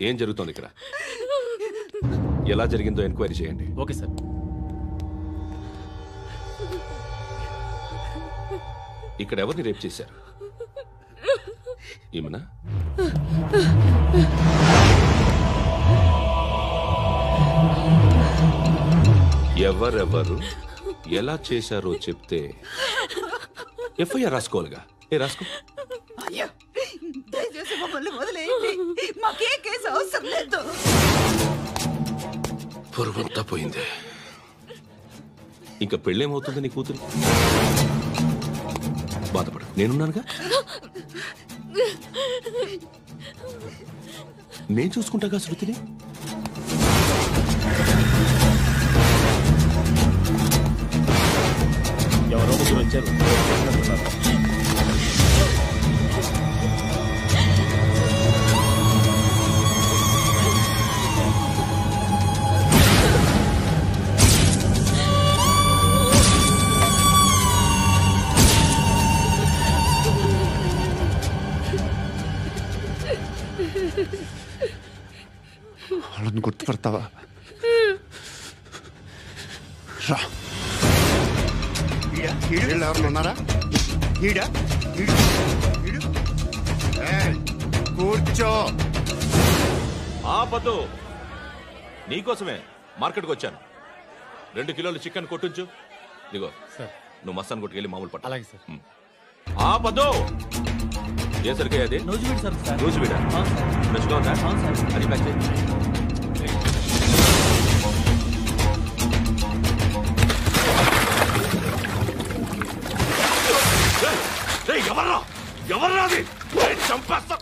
ఏం జరుగుతోంది ఇక్కడ? ఎలా జరిగిందో ఎంక్వైరీ చేయండి. Okay sir. ఇక్కడ ఎవరిని రేప్ చేశారు? ఈమెనా? ఎవరెవరు ఎలా చేశారో చెప్తే ఎఫ్ఐఆర్ రాసుకోవాలిగా. రాసుకో. దయచేసి మమ్మల్ని వదిలేయండి, మాకే కేసు అవసరం లేదు. పొరువంతా పోయింది. ఇంకా పెళ్ళేమవుతుంది నీ కూతురు? బాధపడు, నేనున్నానుగా. నేను చూసుకుంటాగా శృతిని. ఎవరో ముగ్గురు వచ్చారు. వాళ్ళని గుర్తుపడతావా? రా. ఎవరు ఉన్నారా? కూర్చో. ఆపద్దు, నీకోసమే మార్కెట్కి వచ్చాను. 2 కిలోలు చికెన్ కొట్టించు. ఇదిగో నువ్వు మస్తాన్ కొట్టుకెళ్ళి మామూలు పట్టు. అలాగే సార్. ఆపద్దు. ఏ సరికే అది? నూజివీడు సార్. నూజివీడా? ఫ్రెష్గా ఉందా? అది ప్యాక్ చేయి. ఎవర్రా ఎవర్రా అది? చంపేస్తా.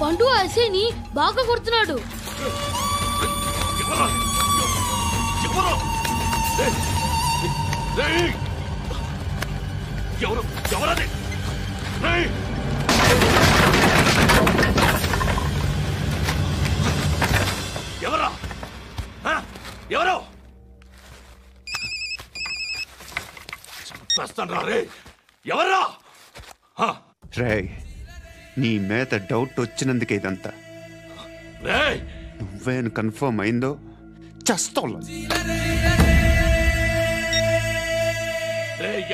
పండు అసేని బాగా కొడుతున్నాడు. ఎవరది? ఎవరా? ఎవరు? చంపేస్తాను రే. ఎవరా? రే, నీ మీద డౌట్ వచ్చినందుకే ఇదంతా. నువ్వేను కన్ఫర్మ్ అయిందో చేస్తావు.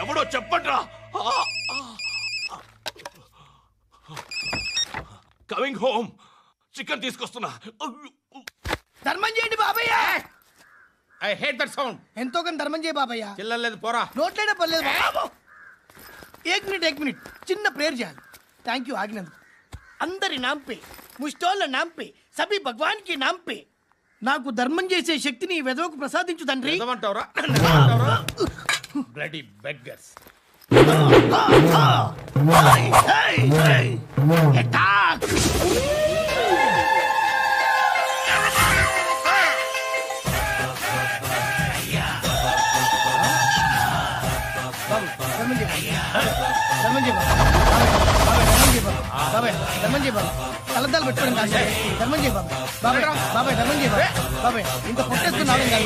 ఎవడో చెప్పండ్రా. Coming home. చికెన్ తీసుకొస్తున్నా. ధర్మం చేయండి బాబయ్య. I hate that sound. ఎంతో కానీ ధర్మం చేయ బాబయ్య. చిల్లలేదు పోరా. నోట్లేనే పర్లేదు బాబు. एक मिनट చిన్న ప్రేయర్ చేయాలి. థ్యాంక్ యూ ఆగినందుకు. అందరి నామ్ పే, ముష్టోళ్ళ నామ్ పే, సభీ భగవాన్ కి నామ్ పే నాకు ధర్మం చేసే శక్తిని ఈ వెదవకు ప్రసాదించు తండ్రి. Bloody beggars. కలద్దాలు పెట్టుకోండి ధర్మం చేయ బాబాయ్. బాబాయ్ ధర్మం చేయ బాబాయ్. ఇంత పొట్టేసుకున్నావు బాబాయ్.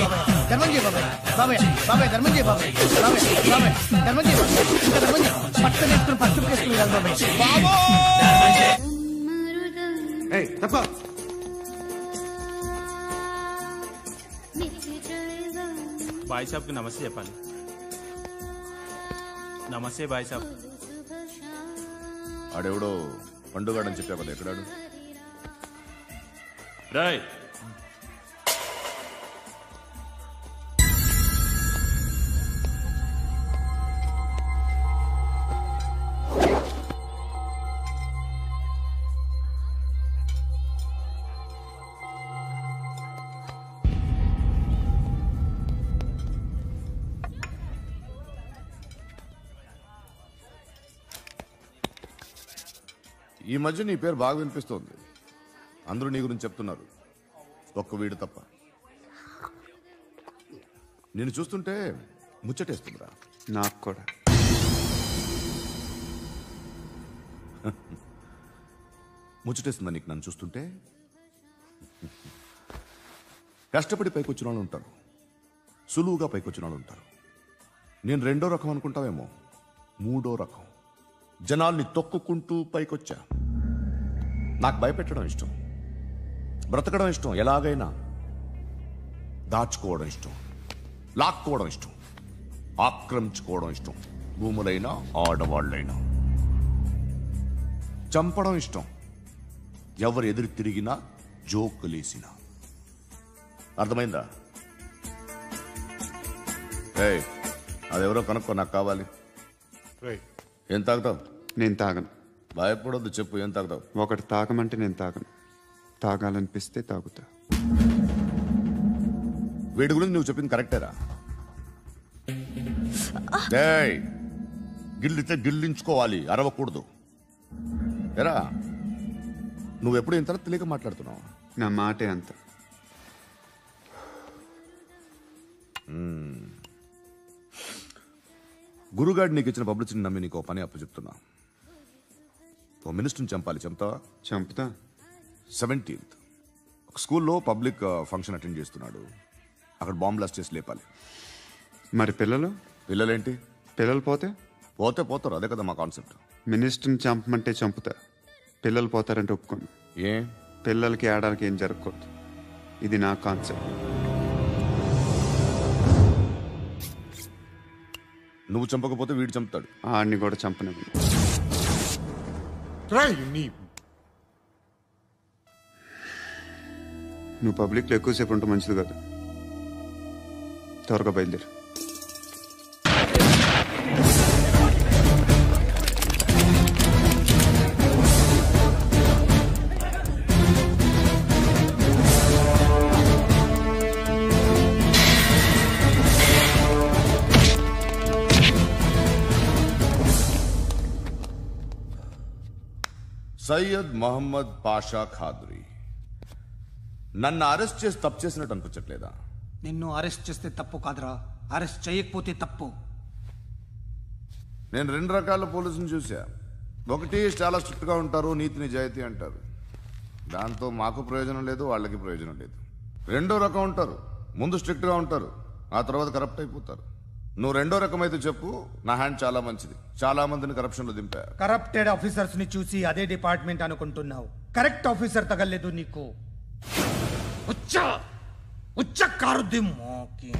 ధర్మం చేయ బాబాయ్. బాబాయ్ బాబాయ్ ధర్మం చేయ బాబాయ్. బాబాయ్ బాబాయ్ ధర్మం చేయ బాబాయ్. ఇంకా ధర్మం చేయ పట్టుకుని వేసుకుని పట్టు వేసుకుని కాదు బాబాయ్. బాయ్ సాబ్కి నమస్తే చెప్పాలి. నమస్తే బాయ్ సాబ్. ఆడెవడో పండుగాడని చెప్పా కదా, ఎక్కడాడు? రాయ్, ఈ మధ్య నీ పేరు బాగా వినిపిస్తోంది. అందరూ నీ గురించి చెప్తున్నారు, ఒక్క వీడు తప్ప. నేను చూస్తుంటే ముచ్చటేస్తుందిరా. నాకు కూడా. ముచ్చటేస్తుందా నీకు నన్ను చూస్తుంటే? కష్టపడి పైకొచ్చిన వాళ్ళు ఉంటారు, సులువుగా పైకొచ్చిన వాళ్ళు ఉంటారు. నేను రెండో రకం అనుకుంటావేమో, మూడో రకం. జనాల్ని తొక్కుకుంటూ పైకొచ్చా. నాకు భయపెట్టడం ఇష్టం, బ్రతకడం ఇష్టం, ఎలాగైనా దాచుకోవడం ఇష్టం, లాక్కోవడం ఇష్టం, ఆక్రమించుకోవడం ఇష్టం. భూములైనా ఆడవాళ్ళైనా చంపడం ఇష్టం, ఎవరు ఎదురు తిరిగినా జోకులేసినా. అర్థమైందా? ఏయ్, అదెవరో కనుక్కో, నాకు కావాలి. ఏం తాగుతావు? నేను తాగను. భయపడొద్దు, చెప్పు ఏం తాగుతావు? ఒకటి తాగమంటే నేను తాగను, తాగాలనిపిస్తే తాగుతా. వీడి గురించి నువ్వు చెప్పింది కరెక్టేరా? ఏయ్, గిల్లితే గిల్లించుకోవాలి, అరవకూడదు. ఎరా, నువ్వెప్పుడు ఇంత తెలియక మాట్లాడుతున్నావు? నా మాటే అంత. గురుగాడు నీకు ఇచ్చిన పబ్లిసిటీని నమ్మి నీకు పని అప్పు చెప్తున్నా. ఓ మినిస్టర్ని చంపాలి, చంపుతావా? చంపుతా. 17th ఒక స్కూల్లో పబ్లిక్ ఫంక్షన్ అటెండ్ చేస్తున్నాడు, అక్కడ బాంబ్ బ్లాస్ట్ చేసి లేపాలి. మరి పిల్లలు? పిల్లలేంటి? పిల్లలు పోతే పోతే పోతారు, అదే కదా మా కాన్సెప్ట్. మినిస్టర్ని చంపమంటే చంపుతా, పిల్లలు పోతారంటే ఒప్పుకోను. ఏ? పిల్లలకి ఆడాలకి ఏం జరగకూడదు, ఇది నా కాన్సెప్ట్. నువ్వు చంపకపోతే వీడు చంపుతాడు. ఆడిని కూడా చంపనివ్వను. నువ్వు పబ్లిక్లో ఎక్కువసేపు ఉంటే మంచిది కాదు. త్వరగా బయలుదేరు. సయ్యద్ మహమ్మద్ పాషా ఖాద్రీ నన్ను అరెస్ట్ చేసి తప్పు చేసినట్టు అనిపించట్లేదా? నిన్ను అరెస్ట్ చేస్తే తప్పు కాదురా, అరెస్ట్ చేయకపోతే తప్పు. నేను రెండు రకాల పోలీసుని చూసా. ఒకటి చాలా స్ట్రిక్ట్ గా ఉంటారు, నీతి నిజాయితీ అంటారు, దాంతో మాకు ప్రయోజనం లేదు, వాళ్ళకి ప్రయోజనం లేదు. రెండో రకం ఉంటారు, ముందు స్ట్రిక్ట్ గా ఉంటారు, ఆ తర్వాత కరప్ట్ అయిపోతారు. నువ్వు రెండో రకం అయితే చెప్పు, నా హ్యాండ్ చాలా మంచిది, చాలా మందిని కరప్షన్ లో దింపా. కరప్టెడ్ ఆఫీసర్స్ ని చూసి అదే డిపార్ట్మెంట్ అనుకుంటున్నావు, కరెక్ట్ ఆఫీసర్ తగలేదు నీకు. కారుద్ది మోకి.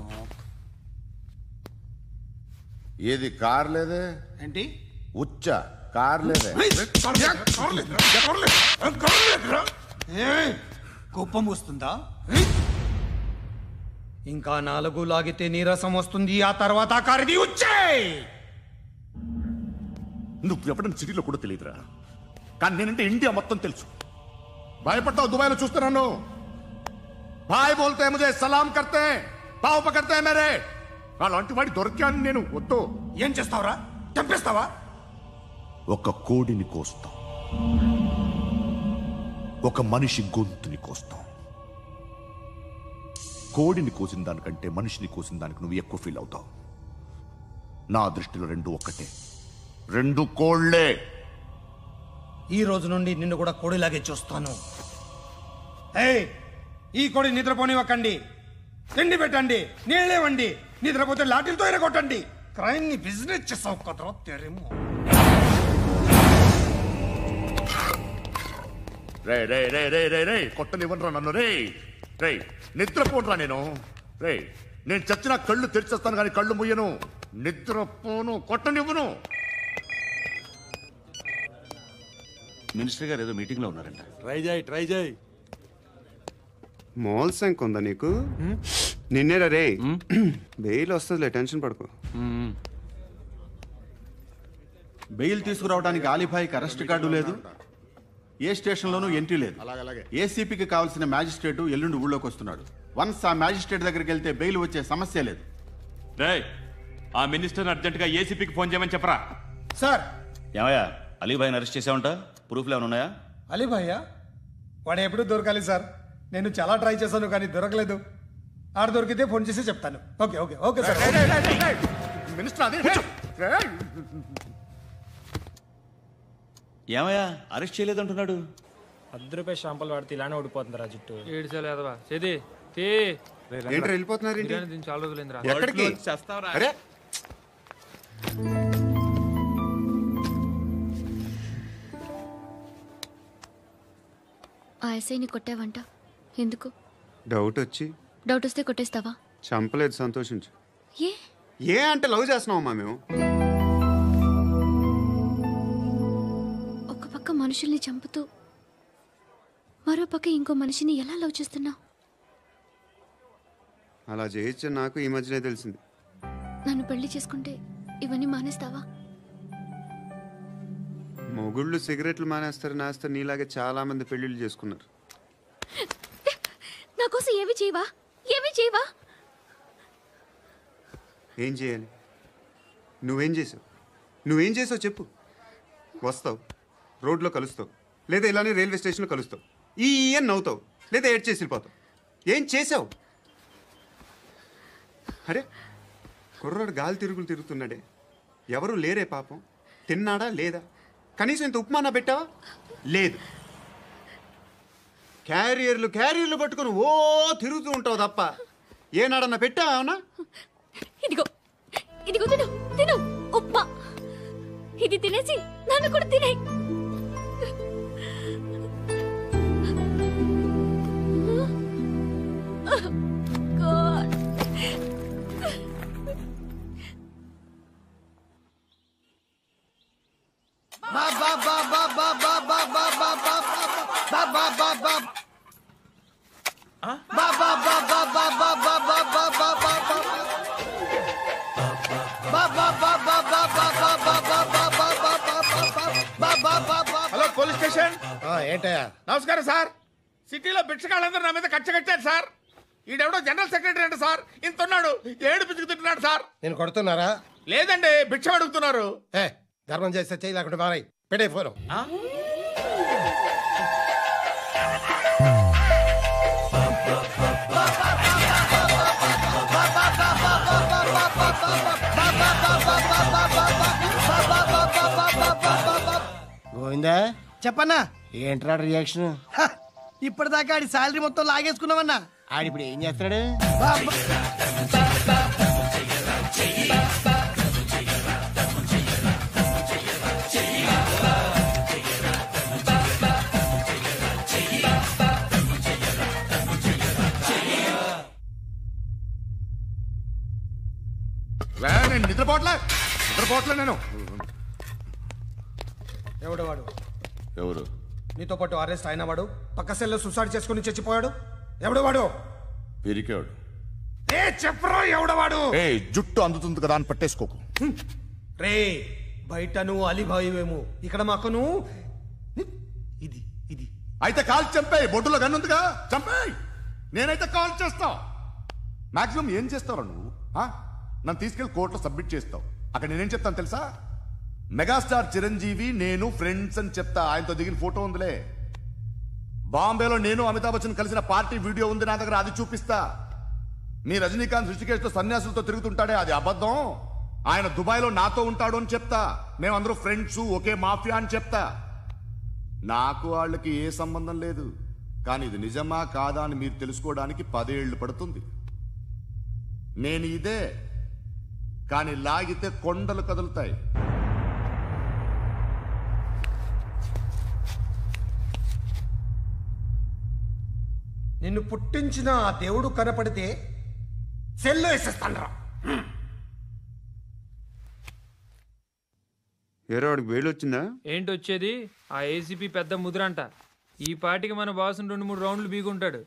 ఏది కార్ లేదే? ఏంటి? ఉచ్చ కార్ లేదే? కోపం వస్తుందా? ఇంకా 4 లాగితే నీరసం వస్తుంది, ఆ తర్వాత కారిది ఉచ్చే. నువ్వు ఎప్పుడైనా సిటీలో కూడా తెలియదురా, కానీ నేనంటే ఇండియా మొత్తం తెలుసు. భయపడతావు? దుబాయ్లో చూస్తున్నాను. భాయ్ బోల్తే ముజే సలాం కర్తే, పావు పకడ్తే మేరే. అలాంటి వాడి దొరికాను నేను. వద్దు. ఏం చేస్తావురా? చంపేస్తావా? ఒక కోడిని కోస్తాం, ఒక మనిషి గొంతుని కోస్తాం. కోడిని కోసిన దానికంటే మనిషిని కోసిన దానికి నువ్వు ఎక్కువ ఫీల్ అవుతావు. నా దృష్టిలో రెండు ఒక్కటే, రెండు కోళ్లే. ఈ రోజు నుండి నిన్ను కూడా కోడిలాగే చూస్తాను. ఏయ్, ఈ కోడి నిద్రపోనివ్వకండి, తిండి పెట్టండి, నీళ్ళేవండి. నిద్రపోతే లాఠీలతో ఎరగొట్టండి. క్రైమ్ ని బిజినెస్ చేసావు కదరా తెరేమో. రే రే రే రే రే రే కొట్టనివ్వనరా నన్ను. రే రే నిద్రపోనరా నేను. రే నేను చచ్చిన కళ్ళు తెరిచేస్తాను కానీ కళ్ళు ముయ్యను. నిద్రపోను, కొట్టనివ్వను. మినిస్టర్ గారు ఏదో మీటింగ్ లో ఉన్నారంట. ట్రై చేయి. మోల్ సంక్ ఉందా నీకు? నిన్నేరా రే. బెయిల్ వస్తుందిలే, టెన్షన్ పడుకో. బెయిల్ తీసుకురావడానికి ఆలిభాయికి అరెస్ట్ కార్డు లేదు, ఏ స్టేషన్లోనూ ఎంట్రీ లేదు. ఏసీపీకి కావాల్సిన మ్యాజిస్ట్రేటు ఎల్లుండి ఊళ్ళోకి వస్తున్నాడు. వన్స్ ఆ మ్యాజిస్ట్రేట్ దగ్గరికి వెళ్తే బెయిల్ వచ్చే సమస్య లేదు. ఆ మినిస్టర్ అర్జెంట్ గా ఏసీపీకి ఫోన్ చేయమని చెప్పరా. సార్, ఏమయ్యా అలీభాయిని అరెస్ట్ చేసావంట? ప్రూఫ్లు ఏమైనా ఉన్నాయా? అలీ భయ్యా వాడు ఎప్పుడు దొరకాలి సార్. నేను చాలా ట్రై చేశాను కానీ దొరకలేదు. ఆడ దొరికితే ఫోన్ చేసి చెప్తాను. Okay okay okay sir. ఏమయ్యా అరెస్ట్ చేయలేదంటున్నాడు? ₹10 షాంపులు వాడితే ఇలానే ఓడిపోతుందిరా జుట్టు. ఏడ్చలేదవా చేది తీ ఏంటి వెళ్ళిపోతున్నారు ఏంటి? బిర్యానీ తిని చాలా రోజులైందిరా. ఎక్కడికి? అరే ఆ ఎస్ఐని కొట్టావంట ఎందుకు? డౌట్ వచ్చి. డౌట్ వస్తే కొట్టేస్తావా? చంపలేదు, సంతోషించు. ఏ ఏ అంటే లవ్ చేస్తున్నావమ్మా మేము. ఒక పక్క మనుషుల్ని చంపుతూ మరో పక్క ఇంకో మనిషిని ఎలా లవ్ చేస్తున్నావు? అలా చేయొచ్చు నాకు ఈ మధ్యనే తెలిసింది. నన్ను పెళ్లి చేసుకుంటే ఇవన్నీ మానేస్తావా? మొగుళ్ళు సిగరెట్లు మానేస్తారు నాస్తారు, నీలాగే చాలా మంది పెళ్లిళ్ళు చేసుకున్నారు. నా కోసం ఏమి చేయవా? ఏమి చేయవా? ఏం చేయాలి? నువ్వేం చేసావు? నువ్వేం చేసావు చెప్పు. వస్తావు, రోడ్లో కలుస్తావు, లేదా ఇలానే రైల్వే స్టేషన్లో కలుస్తావు, ఈ అని నవ్వుతావు, లేదా ఏడ్ చేసి వెళ్ళిపోతావు. ఏం చేసావు? అరే కుర్రాడు గాలి తిరుగులు తిరుగుతున్నాడే, ఎవరు లేరే పాపం. తిన్నాడా లేదా? కనీసం ఇంత ఉప్మానా పెట్టావా? లేదు. క్యారియర్లు పట్టుకొని ఓ తిరుగుతూ ఉంటావు తప్ప ఏనాడన్నా పెట్టావా? అవునా? ఇదిగో ఇదిగో తిను తిను ఉప్మా. ఇది తినేసి నన్ను కూడా తినే. Hello police station. ఏంటయ్యా? నమస్కారం సార్. సిటీలో భిక్షగాళ్ళందరూ నా మీద కక్ష కట్టారు సార్. ఈడెవడో జనరల్ సెక్రటరీ అంట సార్. ఇంత ఉన్నాడు, ఏడు పిచ్చుకు తింటున్నాడు సార్. నేను కొడుతున్నారా? లేదండి, భిక్ష అడుగుతున్నారు. ధర్మం చేస్తే చేయి, లేకుండా మారాయి. పెట్టే ఫోను. గోవిందా చెప్పన్నా. ఏంట్రా రియాక్షన్? ఇప్పటిదాకా ఆడి శాలరీ మొత్తం లాగేసుకున్నావన్నా. ఆడిప్పుడు ఏం చేస్తున్నాడు? నేను నిద్రపోవట్లే నేను. ఎవడు వాడు? ఎవరు? నీతో పాటు అరెస్ట్ అయిన వాడు, పక్క సెల్లో సూసైడ్ చేసుకుని చచ్చిపోయాడు. ఎవడు వాడు? పిరికాడు. చెప్పరా ఎవడవాడు? జుట్టు అందుతుంది కదా అని పట్టేసుకోకు. రే బయట నువ్వు అలీబాయివేమో, ఇక్కడ మాకు నువ్వు ఇది ఇది. అయితే కాల్ చంపేయి. బొడ్డులో గన్నుందిగా, చంపేయి. నేనైతే కాల్ చేస్తా. మాక్సిమం ఏం చేస్తావు నువ్వు? నన్ను తీసుకెళ్లి కోర్టులో సబ్మిట్ చేస్తావు. అక్కడ నేనేం చెప్తాను తెలుసా? మెగాస్టార్ చిరంజీవి నేను ఫ్రెండ్స్ అని చెప్తా. ఆయనతో దిగిన ఫోటో ఉందిలే. బాంబేలో నేను అమితాబ్ బచ్చన్ కలిసిన పార్టీ వీడియో ఉంది నా దగ్గర, అది చూపిస్తా. మీ రజనీకాంత్ ఋషికేశ్తో సన్యాసులతో తిరుగుతుంటాడే, అది అబద్ధం. ఆయన దుబాయ్లో నాతో ఉంటాడు అని చెప్తా. మేమందరూ ఫ్రెండ్స్, ఒకే మాఫియా అని చెప్తా. నాకు వాళ్ళకి ఏ సంబంధం లేదు. కానీ ఇది నిజమా కాదా అని మీరు తెలుసుకోవడానికి 10 ఏళ్లు పడుతుంది. నేను ఇదే, కానీ లాగితే కొండలు కదులుతాయి. నిన్ను పుట్టించిన ఆ దేవుడు కనపడితే సెల్లో వేసేస్తాను. ఏరో వాడికి వేలు వచ్చిందా? ఏంటి వచ్చేది? ఆ ఏసీపీ పెద్ద ముద్రంట. ఈ పాటికి మన బాసుని 2-3 రౌండ్లు బీగుంటాడు.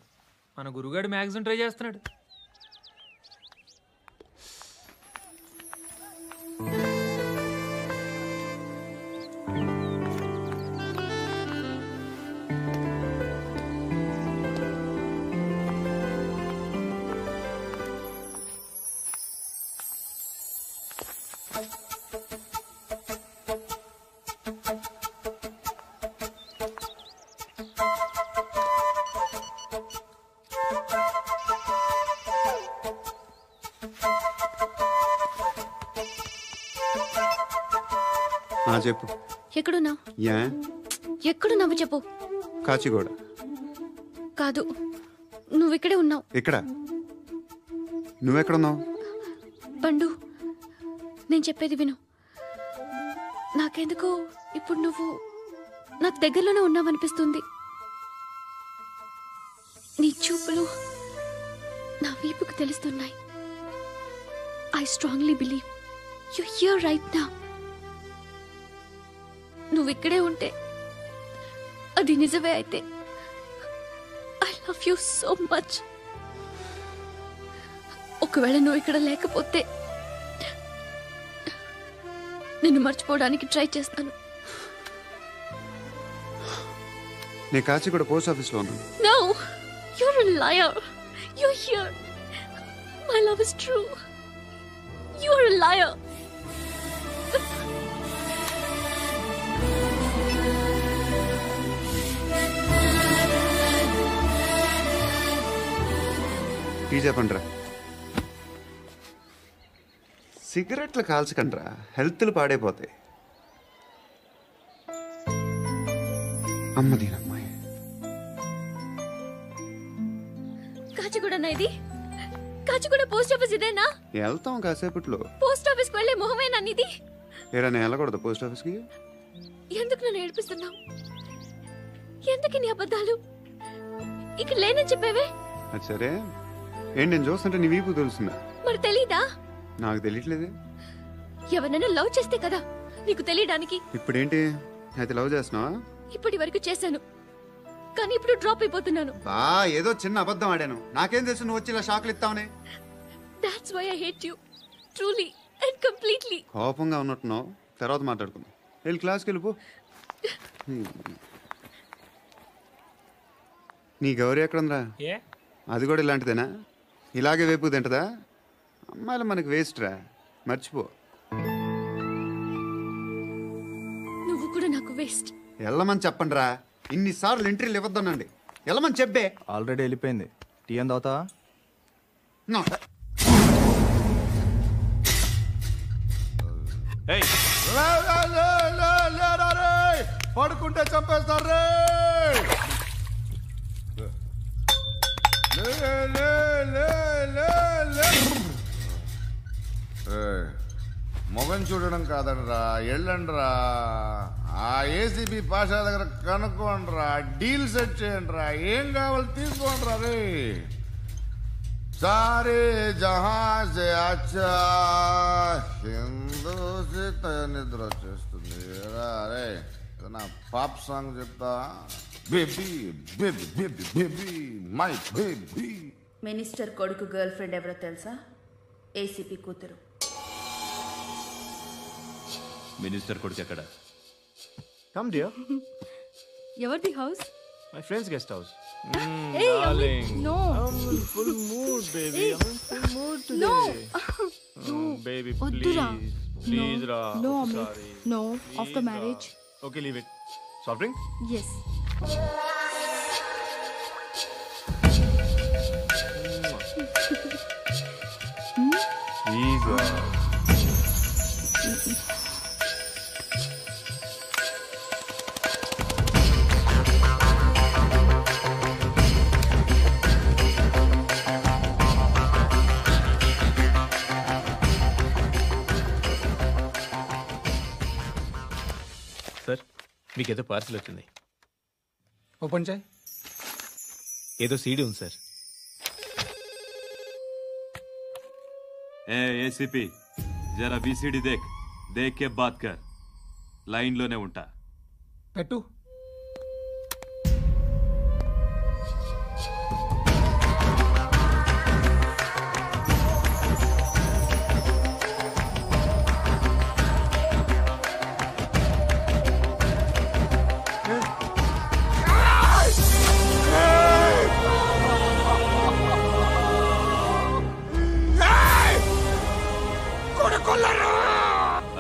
మన గురుగాడు మ్యాగజైన్ ట్రై చేస్తున్నాడు. చెప్పు. ఎక్కడున్నావు? యా ఎక్కడున్నావు చెప్పు. కాచిగూడ. కాదు, నువ్వు ఇక్కడే ఉన్నావు. ఇక్కడ నువ్వెక్కడున్నావు? పండు, నేను చెప్పేది విను. నాకెందుకో ఇప్పుడు నువ్వు నాకు దగ్గరలోనే ఉన్నావనిపిస్తుంది. నీ చూపులు నా వీపుకు తెలుస్తున్నాయి. I strongly believe you here right now. నువ్వు ఇక్కడే ఉంటే అది నిజమే అయితే I love you so much. ఒకవేళ నువ్వు ఇక్కడ లేకపోతే నిన్ను మర్చిపోవడానికి ట్రై చేస్తాను. నేను కాచిగూడ పోస్ట్ ఆఫీస్లో ఉన్నాను. No, you're a liar. You're here. My love is true. You're a liar. Tea చెప్పండిరా. సిగరెట్లు కాల్చకండ్రా, హెల్త్లు పాడైపోతాయి. అమ్మదీనమ్మాయి. కాచిగూడనా ఇది? కాచిగూడ పోస్ట్ ఆఫీస్ ఇదేనా? వెళ్తాం కాసేపట్లో. పోస్ట్ ఆఫీస్కి వెళ్ళే మొహమేనా నీది? ఏరా నేను వెళ్ళకూడదు పోస్ట్ ఆఫీస్కి? ఎందుకు నన్ను ఏడిపిస్తున్నావు? ఎందుకు నీ అబద్ధాలు? ఇక్కడ లేనని చెప్పేవే. అది సరే, ఏంటి నేను చూస్తుంటే నీ వీపు తెలుస్తుందా? మరి తెలీదా? నాకు తెలియట్లేదే. ఎవరైనా లవ్ చేస్తే కదా నీకు తెలియడానికి. ఇప్పుడేంటి అయితే లవ్ చేస్తున్నావా? ఇప్పటి వరకు చేశాను, కానీ ఇప్పుడు డ్రాప్ అయిపోతున్నాను. బా ఏదో చిన్న అబద్ధం ఆడాను. నాకేం తెలుసు నువ్వు వచ్చి ఇలా షాక్లు ఇస్తావనే. That's why I hate you. Truly and completely. కోపంగా ఉన్నట్టున్నావు, తర్వాత మాట్లాడుకుందాం. వెళ్ళి క్లాస్కి వెళ్ళిపో. నీ గౌరీ ఎక్కడుందిరా? అది కూడా ఇలాంటిదేనా? ఇలాగే వేపు తింటదా? అమ్మాయిలు మనకి వేస్ట్ రా, మర్చిపో. నువ్వు కూడా నాకు వేస్ట్. వెళ్ళమని చెప్పండి రా. ఇన్నిసార్లు ఎంట్రీలు ఇవ్వద్దనండి. వెళ్ళమని చెప్పే. ఆల్రెడీ వెళ్ళిపోయింది. టీ అని తాగుతావా? పడుకుంటే చంపేస్తారు. మొగం చూడడం కాదండ్రా, వెళ్ళండ్రా. ఆ ఏసీబీ పాషా దగ్గర కనుక్కోండ్రా, డీల్ సెట్ చేయండిరా, ఏం కావాలి తీసుకోండిరా. రే సారే జహా సే అచ్చా హిందూ నిద్ర వచ్చేస్తుంది. రే నా పాప్ సాంగ్ చెప్తా. Baby baby baby baby my baby. Minister కొడుకు గర్ల్ ఫ్రెండ్ ఎవరో తెలుసా? ఏసీపీ కూతురు. మినిస్టర్ కొడుకు ఎక్కడ? Come dear. ఎవరిది house? My friend's guest house. Hey, Amit, no. I'm in full mood, baby. I'm in full mood today. No. Baby, Oddura. please. Please, Ra. No, I'm Amit. sorry. No. Please, After Ra. marriage. Okay, leave it. Soft drink? Yes. Please, Ra. Sir, మీకేదో parcel వచ్చింది. Open చేయి. ఏదో CD ఉంది sir. ఏ ACP, జరా BCD దేక్ కే బాత్ కర్. లైన్లోనే ఉంటా. పెట్టు.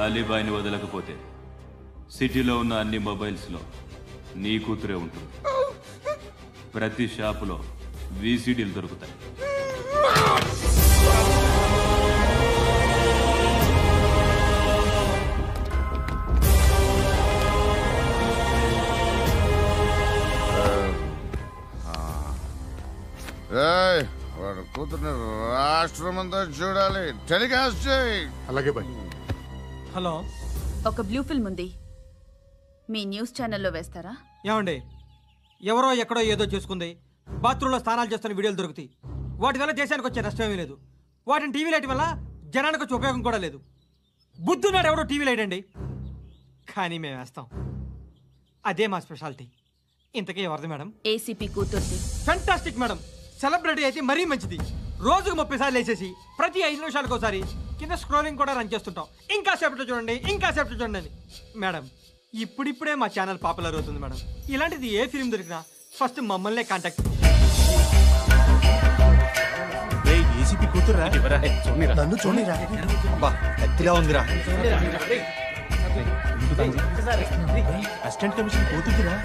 అలీబాయిని వదలకపోతే సిటీలో ఉన్న అన్ని మొబైల్స్లో నీ కూతురే ఉంటుంది. ప్రతి షాపులో వీసీడీలు దొరుకుతాయి. కూతుర్ని రాష్ట్రమంతా చూడాలి. టెలికాస్ట్ చేయి. అలాగే బాయ్. హలో, ఒక బ్లూ ఫిల్మ్ ఉంది, మీ న్యూస్ ఛానల్లో వేస్తారా? ఏమండి, ఎవరో ఎక్కడో ఏదో చేసుకుంది, బాత్రూంలో స్నానాలు చేస్తున్న వీడియోలు దొరుకుతాయి. వాటి వల్ల దేశానికి వచ్చే నష్టమేమీ లేదు. వాటిని టీవీ లైట్ వల్ల జనానికి వచ్చే ఉపయోగం కూడా లేదు. బుద్ధున్నాడు ఎవడో టీవీ లైట్ అండి, కానీ మేము వేస్తాం. అదే మా స్పెషాలిటీ. ఇంతకీ ఎవరిది మేడం? ఏసీపీ కూతుర్ది. Fantastic madam. సెలబ్రిటీ అయితే మరీ మంచిది. రోజుకు 30 సార్లు వేసేసి ప్రతి 5 నిమిషాలకు ఒకసారి కింద స్క్రోలింగ్ కూడా రన్ చేస్తుంటాం. ఇంకా సేపట్లో చూడండి, ఇంకా సేపట్లో చూడండి అని. మేడం, ఇప్పుడిప్పుడే మా ఛానల్ పాపులర్ అవుతుంది మేడం. ఇలాంటిది ఏ ఫిల్మ్ దొరికినా ఫస్ట్ మమ్మల్నే కాంటాక్ట్. ఏసీపీ కూతురా? నన్ను చూడరా, ఎత్తిగా ఉందిరా. అసిస్టెంట్ కమిషన్ కూతురా?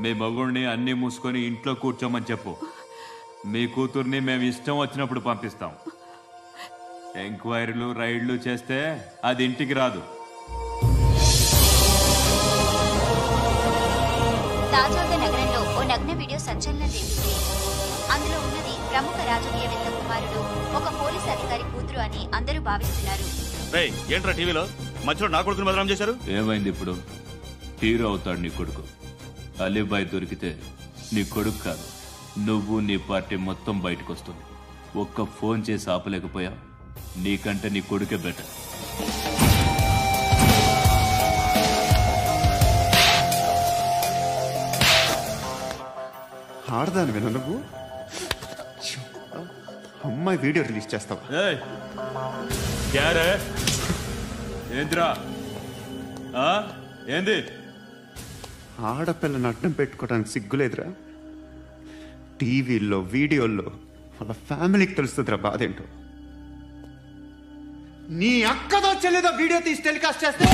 మీ మగుడిని అన్ని మూసుకొని ఇంట్లో కూర్చోమని చెప్పు. మీ కూతుర్ని మేము ఇష్టం వచ్చినప్పుడు పంపిస్తాం. ఎంక్వైరీలు రైడ్లు చేస్తే అది ఇంటికి రాదు. తాజాగా నగరంలో ఓ నగ్న వీడియో సంచలనం రేపింది. అందులో ఉన్నది ప్రముఖ రాజకీయవేత్త కుమారుడు, ఒక పోలీస్ అధికారి కూతురు అని అందరూ భావిస్తున్నారు. ఏంట్రా టీవీలో మధ్యలో నా కొడుకుని బదనాం చేశారు? ఏమైంది ఇప్పుడు? హీరో అవుతాడు నీ కొడుకు. అలీబాయ్ దొరికితే నీ కొడుకు కాదు, నువ్వు నీ పార్టీ మొత్తం బయటకు వస్తుంది. ఒక్క ఫోన్ చేసి ఆపలేకపోయా, నీకంటే నీ కొడుకే బెటర్. ఆడదాను విన నువ్వు. అమ్మాయి వీడియో రిలీజ్ చేస్తావా? ఏంద్రా ఏంది? ఆడపిల్లని అడ్డం పెట్టుకోవడానికి సిగ్గులేదురా? టీవీల్లో వీడియోల్లో వాళ్ళ ఫ్యామిలీకి తెలుస్తుందిరా బాధేంటో. నీ అక్కదో చెల్లిదో వీడియో తీసి టెలికాస్ట్ చేస్తే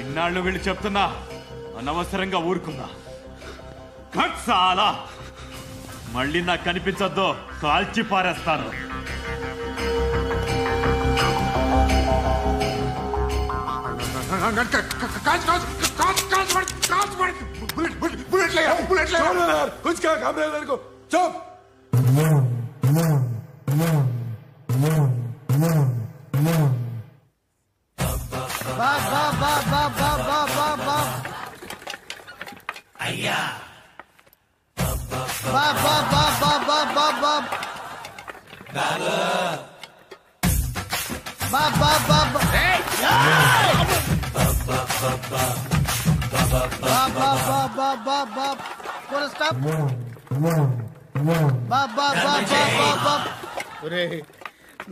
ఇన్నాళ్ళు వీళ్ళు చెప్తున్నా అనవసరంగా ఊరుకున్నా. చాలా మళ్ళీ నాకు కనిపించొద్దు, కాల్చి పారేస్తాను.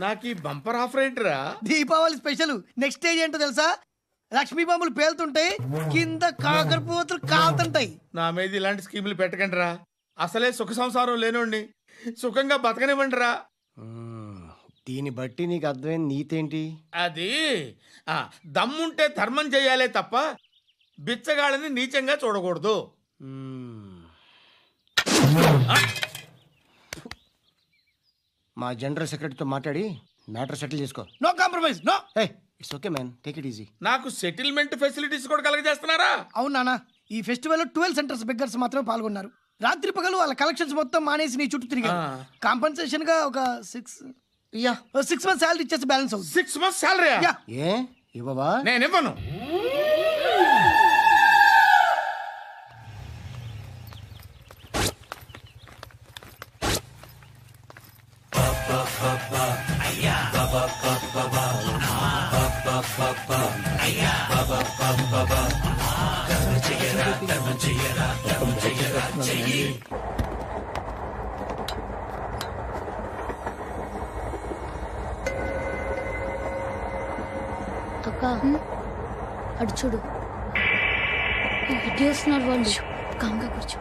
నాకు ఈ బంపర్ ఆఫర్ ఏంటిరా? దీపావళి స్పెషల్. నెక్స్ట్ స్టేజ్ ఏంటో తెలుసా? లక్ష్మీ బాంబులు పేలుతుంటాయి, కింద కాకరపువ్వతులు కాలుతుంటాయి. నా మీద ఇలాంటి స్కీములు పెట్టకండి రా. అసలే సుఖ సంసారం లేనోండి, సుఖంగా బతకనివ్వండి రా. దీన్ని బట్టి నీకు అర్థమైన నీతేంటి? అది దమ్ముంటే ధర్మం చెయ్యాలే తప్ప బిచ్చగాళ్ళని నీచంగా చూడకూడదు. మా జనరల్ సెక్రటరీతో మాట్లాడి మ్యాటర్ సెటిల్ చేసుకో. No compromise, no. It's okay man, take it easy. నాకు సెటిల్మెంట్ ఫెసిలిటీస్ కూడా కలగజేస్తున్నారా? అవును నాన్న, ఈ ఫెస్టివల్ 12 సెంటర్స్ బెగ్గర్స్ మాత్రమే పాల్గొన్నారు. రాత్రి పగలు వాళ్ళ కలెక్షన్స్ మొత్తం మానేసి నీ చుట్టూ తిరిగారు. కాంపన్సేషన్ గా ఒక 6 months శాలరీ ఇచ్చేసి బ్యాలెన్స్ అవుతుంది. 6 months శాలరీ? ఏ ఇవ్వవా? నేను ఇవ్వను. అక్క అటు చూడు, ఇటు వస్తున్నారు వాళ్ళు. కామ్గా కూర్చో.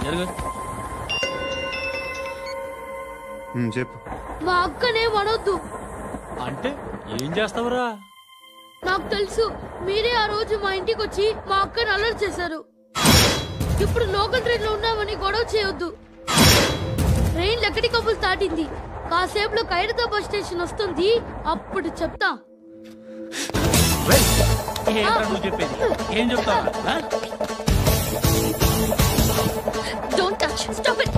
జరుగు. చెప్పు. మా అక్కనే వనొద్దు. అంటే ఏం చేస్తావురా? నాకు తెలుసు, మీరే ఆ రోజు మా ఇంటికి వచ్చి మా అక్కని అలర్ట్ చేశారు. ఇప్పుడు లోకల్ ట్రైన్ లో ఉన్నామని గొడవ చేయొద్దు. ట్రైన్ లక్కడి కబుల్ దాటింది. కాసేపులో ఖైరతాబాద్ స్టేషన్ వస్తుంది, అప్పుడు చెప్తా. నువ్వు చెప్పేది ఏం చెప్తావా? Don't touch. Stop it.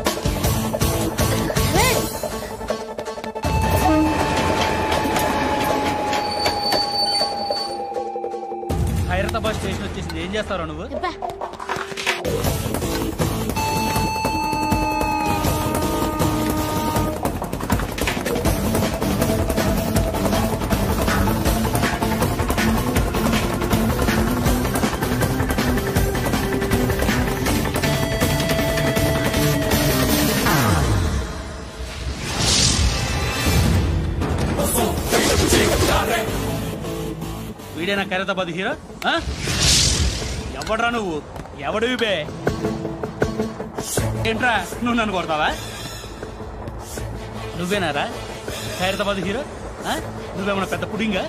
Khairatabad station వచ్చేసింది, ఏం చేస్తావు నువ్వు? వీడేనా ఖైరతాబాద్ హీరో? ఎవడ్రా నువ్వు? ఎవడివి బే? ఏంట్రా నువ్వు నన్ను కొడతావా? నువ్వేనారా ఖైరతాబాద్ హీరో? నువ్వేమన్నా పెద్ద పుడింగా?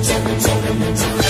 Challenge.